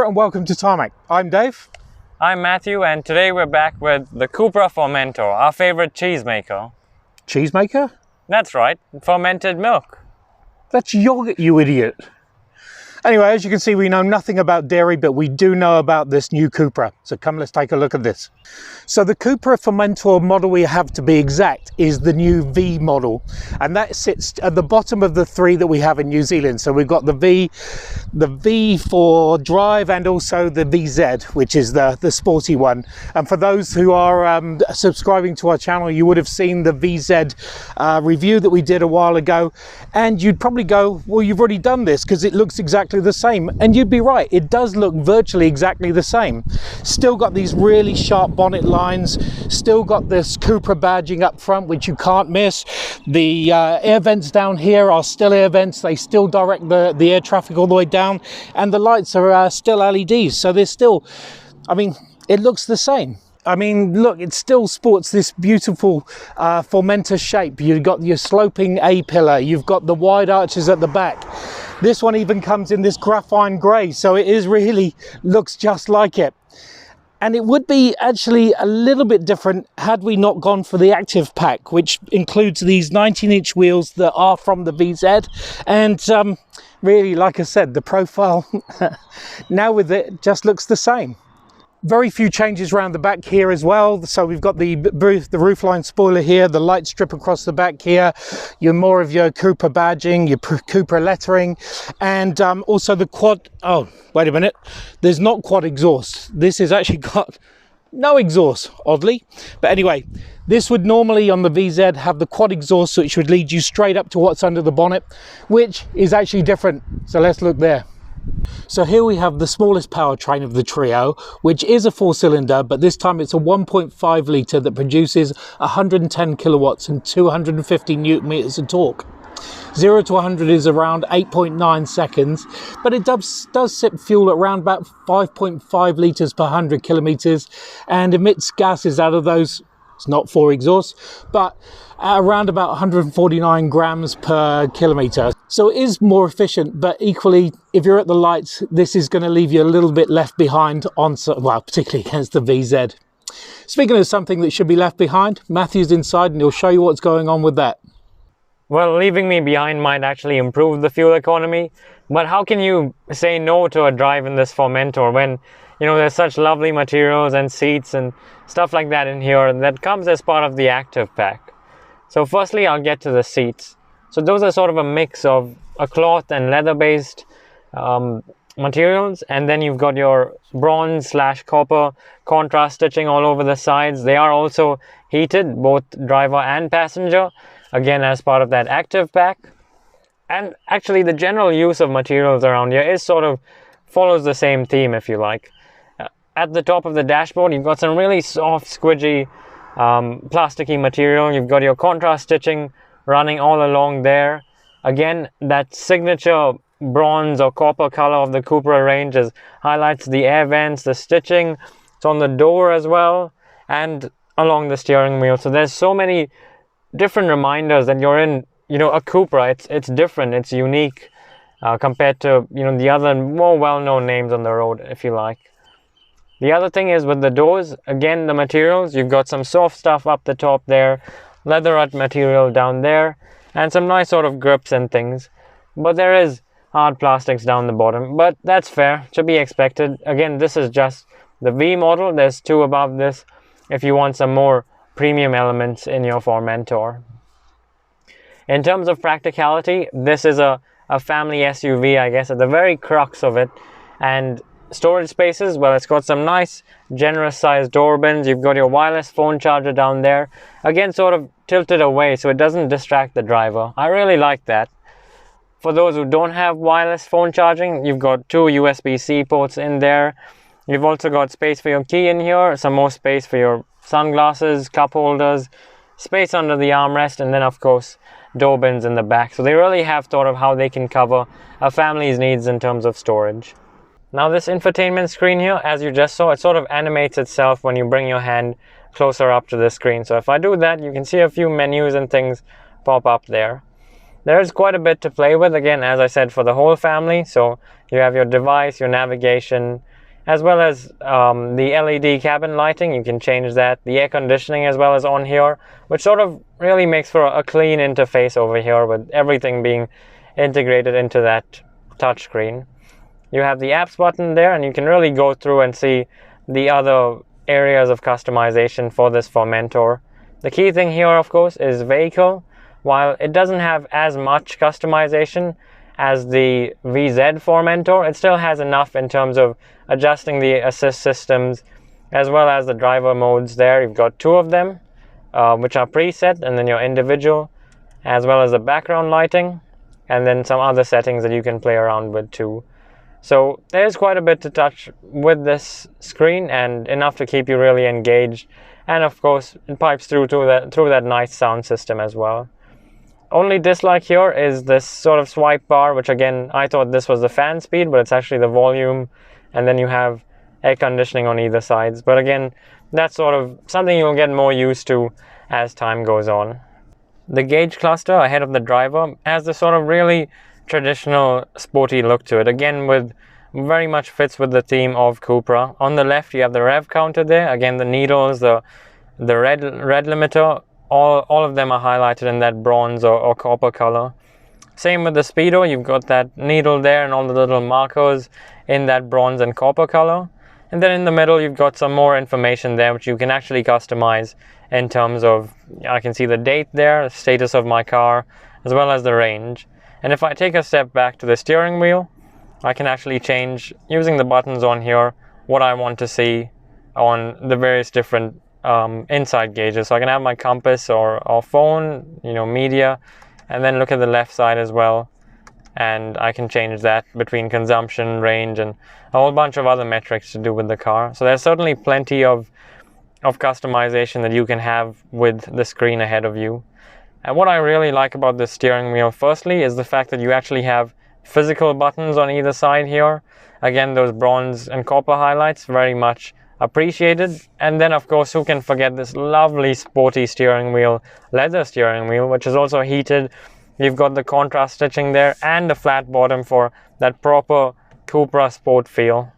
and welcome to Tarmac. I'm Dave. I'm Matthew, and today we're back with the Cupra Formentor, our favorite cheesemaker. Cheesemaker? That's right, fermented milk. That's yogurt, you idiot. Anyway, as you can see, we know nothing about dairy, but we do know about this new Cupra. So come, let's take a look at this. So the Cupra Formentor model we have, to be exact, is the new V model. And that sits at the bottom of the three that we have in New Zealand. So we've got the V for drive, and also the VZ, which is the sporty one. And for those who are subscribing to our channel, you would have seen the VZ review that we did a while ago. And you'd probably go, well, you've already done this because it looks exactly the same. And you'd be right, it does look virtually exactly the same. Still got these really sharp bonnet lines, still got this Cupra badging up front, which you can't miss. The air vents down here are still air vents. They still direct the air traffic all the way down, and the lights are still LEDs. So they're still, I mean, it looks the same. I mean, look, it still sports this beautiful Formentor shape. You've got your sloping A-pillar, you've got the wide arches at the back. This one even comes in this graphite grey, so it is really looks just like it. And it would be actually a little bit different had we not gone for the active pack, which includes these 19-inch wheels that are from the VZ. And really, like I said, the profile now with it just looks the same. Very few changes around the back here as well. So we've got the roofline spoiler here, the light strip across the back here, more of your Cupra badging, your Cupra lettering, and also the quad. Oh, wait a minute. There's not quad exhaust. This has actually got no exhaust, oddly. But anyway, this would normally on the VZ have the quad exhaust, which would lead you straight up to what's under the bonnet, which is actually different. So let's look there. So here we have the smallest powertrain of the trio, which is a 4-cylinder, but this time it's a 1.5 litre that produces 110 kilowatts and 250 newton meters of torque. 0 to 100 is around 8.9 seconds, but it does sip fuel at around about 5.5 litres per 100 kilometres and emits gases out of those. It's not for exhaust, but around about 149 grams per kilometre. So it is more efficient, but equally, if you're at the lights, this is going to leave you a little bit left behind on, well, particularly against the VZ. Speaking of something that should be left behind, Matthew's inside and he'll show you what's going on with that. Well, leaving me behind might actually improve the fuel economy, but how can you say no to a drive in this Formentor when, you know, there's such lovely materials and seats and stuff like that in here that comes as part of the active pack. So firstly, I'll get to the seats. So those are sort of a mix of a cloth and leather-based materials, and then you've got your bronze/copper contrast stitching all over the sides. They are also heated, both driver and passenger, again as part of that active pack. And actually the general use of materials around here is sort of follows the same theme, if you like. At the top of the dashboard, you've got some really soft, squidgy, plasticky material. You've got your contrast stitching running all along there. Again, that signature bronze or copper color of the Cupra range highlights the air vents, the stitching. It's on the door as well, and along the steering wheel. So there's so many different reminders that you're in, you know, a Cupra. It's different, it's unique compared to, you know, the other more well-known names on the road, if you like. The other thing is with the doors, again, the materials, you've got some soft stuff up the top there, leatherette material down there, and some nice sort of grips and things. But there is hard plastics down the bottom, but that's fair, to be expected. Again, this is just the V model. There's two above this if you want some more premium elements in your Formentor. In terms of practicality, this is a family SUV, I guess, at the very crux of it. And storage spaces, well, it's got some nice generous sized door bins. You've got your wireless phone charger down there, again sort of tilted away so it doesn't distract the driver. I really like that. For those who don't have wireless phone charging, you've got two USB-C ports in there. You've also got space for your key in here, some more space for your sunglasses, cup holders, space under the armrest, and then of course door bins in the back. So they really have thought of how they can cover a family's needs in terms of storage. Now this infotainment screen here, as you just saw, it sort of animates itself when you bring your hand closer up to the screen. So if I do that, you can see a few menus and things pop up there. There is quite a bit to play with, again, as I said, for the whole family. So you have your device, your navigation, as well as the LED cabin lighting. You can change that. The air conditioning as well as on here, which sort of really makes for a clean interface over here with everything being integrated into that touchscreen. You have the apps button there, and you can really go through and see the other areas of customization for this Formentor. The key thing here, of course, is vehicle. While it doesn't have as much customization as the VZ Formentor, it still has enough in terms of adjusting the assist systems as well as the driver modes there. You've got two of them, which are preset, and then your individual, as well as the background lighting, and then some other settings that you can play around with too. So there's quite a bit to touch with this screen, and enough to keep you really engaged. And of course, it pipes through that nice sound system as well. Only dislike here is this sort of swipe bar, which again, I thought this was the fan speed, but it's actually the volume, and then you have air conditioning on either sides. But again, that's sort of something you'll get more used to as time goes on. The gauge cluster ahead of the driver has this sort of really traditional sporty look to it. Again, with very much fits with the theme of Cupra. On the left, you have the rev counter there. Again, the needles, the red limiter, all of them are highlighted in that bronze or copper color. Same with the speedo. You've got that needle there and all the little markers in that bronze and copper color. And then in the middle, you've got some more information there, which you can actually customize in terms of, I can see the date there, the status of my car, as well as the range. And if I take a step back to the steering wheel, I can actually change, using the buttons on here, what I want to see on the various different inside gauges. So I can have my compass or phone, media, and then look at the left side as well. And I can change that between consumption, range, and a whole bunch of other metrics to do with the car. So there's certainly plenty of customization that you can have with the screen ahead of you. And what I really like about the steering wheel, firstly, is the fact that you actually have physical buttons on either side here. Again, those bronze and copper highlights, very much appreciated. And then, of course, who can forget this lovely sporty steering wheel, leather steering wheel, which is also heated. You've got the contrast stitching there and the flat bottom for that proper Cupra sport feel.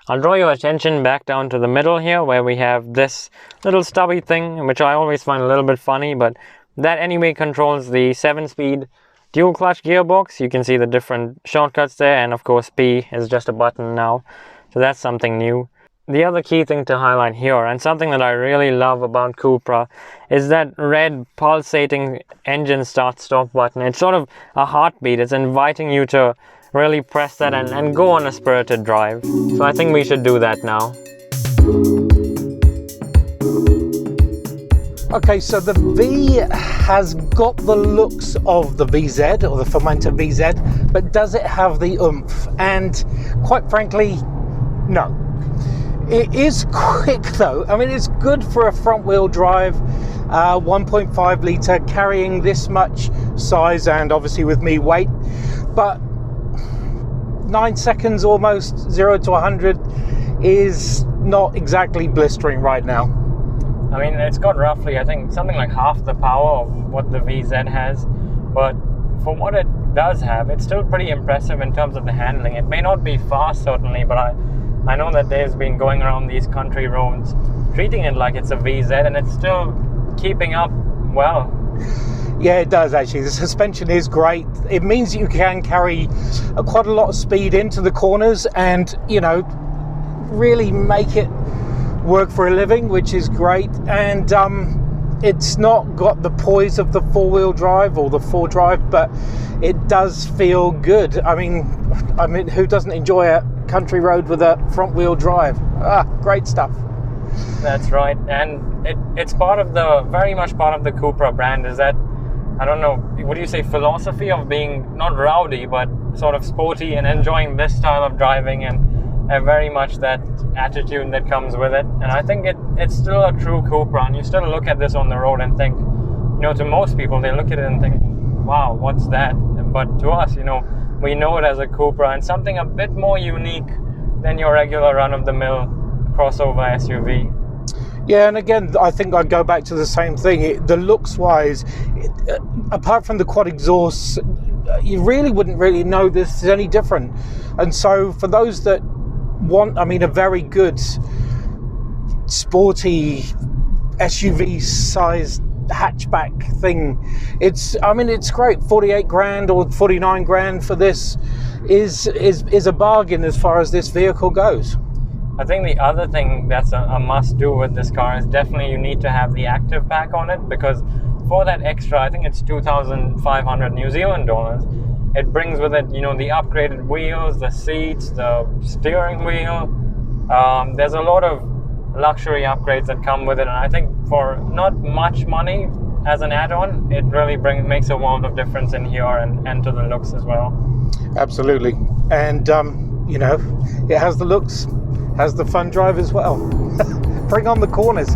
I'll draw your attention back down to the middle here, where we have this little stubby thing, which I always find a little bit funny, but that anyway controls the 7-speed dual clutch gearbox. You can see the different shortcuts there, and of course P is just a button now, so that's something new. The other key thing to highlight here, and something that I really love about Cupra, is that red pulsating engine start-stop button. It's sort of a heartbeat. It's inviting you to really press that and go on a spirited drive. So I think we should do that now. Okay, so the V has got the looks of the VZ, or the Formentor VZ, but does it have the oomph? And quite frankly, no. It is quick though. I mean, it's good for a front wheel drive, 1.5 litre, carrying this much size and obviously with me weight, but 9 seconds almost, 0 to 100 is not exactly blistering right now. I mean, it's got roughly, I think, something like half the power of what the VZ has, but for what it does have, it's still pretty impressive in terms of the handling. It may not be fast, certainly, but I know that Dave's been going around these country roads treating it like it's a VZ, and it's still keeping up well. Yeah, it does actually. The suspension is great. It means you can carry quite a lot of speed into the corners and, really make it work for a living, which is great. And it's not got the poise of the four-wheel drive or the four-drive, but it does feel good. I mean, who doesn't enjoy a country road with a front-wheel drive? Great stuff. That's right, and it's very much part of the Cupra brand. Is that, I don't know, would you say philosophy of being not rowdy, but sort of sporty and enjoying this style of driving, and very much that attitude that comes with it. And I think it's still a true Cupra, and you still look at this on the road and think, to most people, they look at it and think, wow, what's that? But to us, we know it as a Cupra, and something a bit more unique than your regular run-of-the-mill crossover SUV. Yeah, and again, I think I go back to the same thing. The looks-wise, apart from the quad exhausts, you really wouldn't really know this is any different. And so for those that want, I mean, a very good sporty SUV sized hatchback thing, I mean, it's great. 48 grand or 49 grand for this is a bargain as far as this vehicle goes. I think the other thing that's a must do with this car is definitely you need to have the active pack on it, because for that extra, I think it's 2,500 New Zealand dollars, it brings with it, you know, the upgraded wheels, the seats, the steering wheel. There's a lot of luxury upgrades that come with it, and I think for not much money as an add-on, it really makes a world of difference in here and to the looks as well. Absolutely. And you know, it has the looks, has the fun drive as well. Bring on the corners.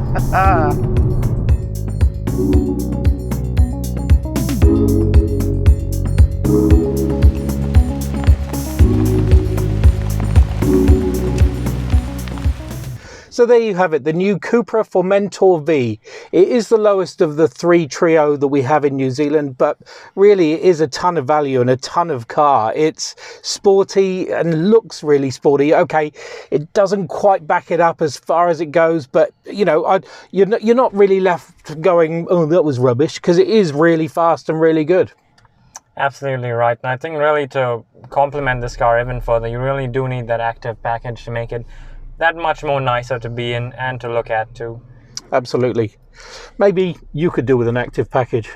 So there you have it, the new Cupra Formentor V. It is the lowest of the three trio that we have in New Zealand, but really it is a ton of value and a ton of car. It's sporty and looks really sporty. Okay, it doesn't quite back it up as far as it goes, but you know, you're not really left going, oh, that was rubbish, because it is really fast and really good. Absolutely right. And I think really to complement this car even further, you really do need that active package to make it that much more nicer to be in and to look at too. Absolutely. Maybe you could do with an active package.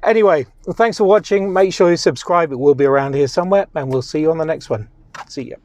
Anyway, thanks for watching. Make sure you subscribe. It will be around here somewhere, and we'll see you on the next one. See ya.